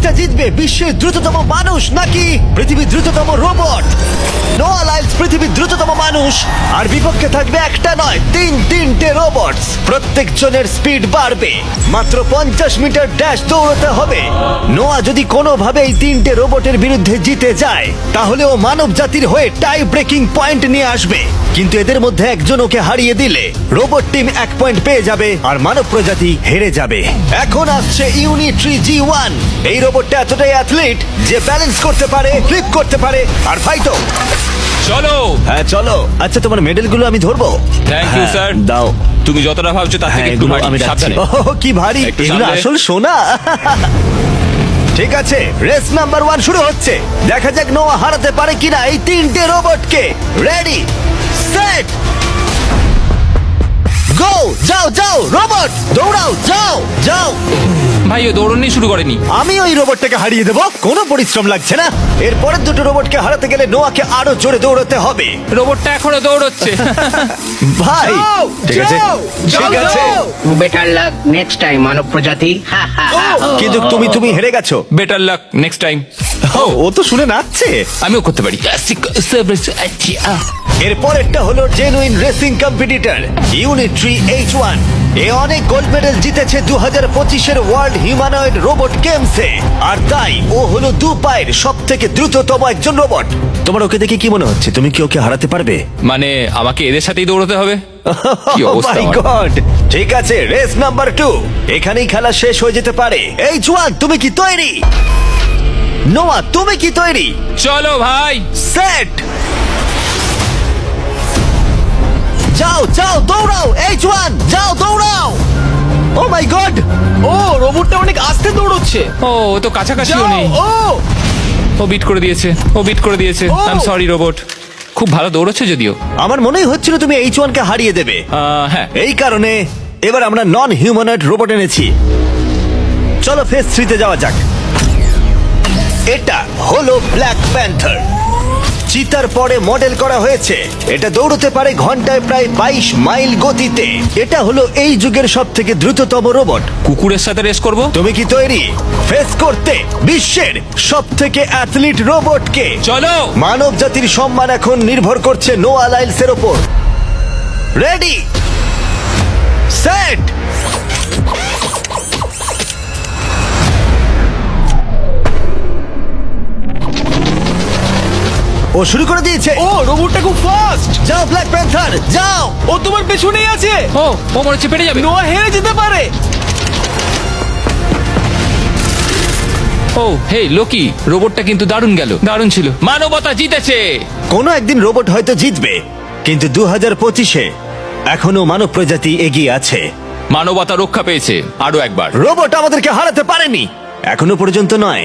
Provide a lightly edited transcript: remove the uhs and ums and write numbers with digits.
রেসটা জিতবে বিশ্বের দ্রুততম মানুষ নাকি পৃথিবীর দ্রুততম রোবট? নোয়া লাইলস পৃথিবীর দ্রুততম মানুষ, আর বিপক্ষে থাকবে একটা নয় তিনটে রোবট। প্রত্যেকজনের স্পিড বাড়বে। মাত্র 50 মিটার ড্যাশ দৌড়তে হবে। নোয়া যদি কোনোভাবে এই তিনটে রোবটের বিরুদ্ধে জিতে যায়, তাহলে ও মানব জাতির হয়ে টাই ব্রেকিং পয়েন্ট নিয়ে আসবে। কিন্তু এদের মধ্যে একজন ওকে হারিয়ে দিলে রোবট টিম 1 পয়েন্ট পেয়ে যাবে আর মানব প্রজাতি হেরে যাবে। এখন আসছে ইউনিট্রি G1। এই রোবটটা এতটাই অ্যাথলিট যে ব্যালেন্স করতে পারে, ফ্লিপ করতে পারে আর ফাইটও। চলো। হ্যাঁ চলো। আচ্ছা, তোমার মেডেলগুলো আমি ধরবো? থ্যাংক ইউ হ্যাঁ, স্যার। দাও। তুমি যতটা ভাবছো তার থেকে হ্যাঁ, একটু এগুলো ভারী। আমি রাখছি। সাবধানে। ওহ, কি ভারী! একটু এগুলো সামলে। আসল সোনা। ঠিক আছে, রেস নাম্বার 1 শুরু হচ্ছে। দেখা যাক নোয়া হারাতে পারে কিনা এই তিনটে রোবটকে। রেডি, সেট, গো! যাও যাও রোবট, দৌড়াও, যাও যাও। ভাই ও দৌড়নি শুরু করেনি। আমি ওই রোবটটাকে হারিয়ে দেবো, কোনো পরিশ্রম লাগছে না। এরপরের দুটো রোবটকে হারাতে গেলে নোয়াকে আরো জোরে দৌড়াতে হবে। রোবটটা এখনো দৌড়চ্ছে। ভাই যাও, ঠিক আছে, যাও, ঠিক যাও, আছে, যাও। বেটার লাক নেক্সট টাইম মানব প্রজাতি। কিন্তু তুমি হেরে গেছো। Better luck next time. ও তো শুনে নাচছে। আমিও করতে পারি। এরপরেরটা হলো genuine racing competitor Unitree H1। এ অনেক গোল্ড মেডেল জিতেছে 2025-এর ওয়ার্ল্ড হিউম্যানয়েড রোবট গেমসে, আর তাই ও হলো 2 পায়ের সব থেকে দ্রুততম একজন রোবট। তোমার ওকে দেখে কি মনে হচ্ছে? তুমি কি ওকে হারাতে পারবে? মানে আমাকে এদের সাথেই দৌড়তে হবে? কি অবস্থা মাই আমার। গড! ঠিক আছে, রেস নাম্বার 2। এখানেই খেলা শেষ হয়ে যেতে পারে। H1, তুমি কি তৈরি? নোয়া, তুমি কি তৈরি? চলো ভাই। সেট, যাও যাও, দৌড়াও H1, যাও দৌড়াও। ও মাই গড! ও রোবটটা অনেক আস্তে দৌড়চ্ছে। ও ও তো কাছাকাছিও যাও, নেই। ও বিট করে দিয়েছে, ও বিট করে দিয়েছে। ও! I am sorry robot. খুব ভালো দৌড়চ্ছে যদিও। আমার মনেই হচ্ছিল তুমি H1 কে হারিয়ে দেবে। হ্যাঁ। এই কারণে এবার আমরা নন হিউম্যানয়েড রোবট এনেছি। চলো ফেজ 3 তে যাওয়া যাক। এটা হলো ব্ল্যাক প্যান্থার। চিতার পরে মডেল করা হয়েছে। এটা দৌড়তে পারে ঘন্টায় প্রায় 22 মাইল গতিতে। এটা হলো এই যুগের সব থেকে দ্রুততম রোবট। কুকুরের সাথে রেস করব। তুমি কি তৈরি ফেস করতে বিশ্বের সব থেকে অ্যাথলিট রোবটকে? চলো। মানব জাতির সম্মান এখন নির্ভর করছে নোয়া লাইলসের ওপর। রেডি, সেট, ও শুরু করে দিয়েছে। ও রোবটটা খুব ফাস্ট। যাও ব্ল্যাক প্যান্থার, যাও। ও তোমার পেছনেই আছে। ও ও মনে হচ্ছে পেরে যাবে। নোয়া হেরে যেতে পারে। ও হে লোকি, রোবটটা কিন্তু দারুণ গেল, দারুণ ছিল। মানবতা জিতেছে। কোনো একদিন রোবট হয়তো জিতবে, কিন্তু 2025-এ এখনো মানব প্রজাতি এগিয়ে আছে। মানবতা রক্ষা পেয়েছে আরো একবার। রোবট আমাদেরকে হারাতে পারেনি, এখনো পর্যন্ত নয়।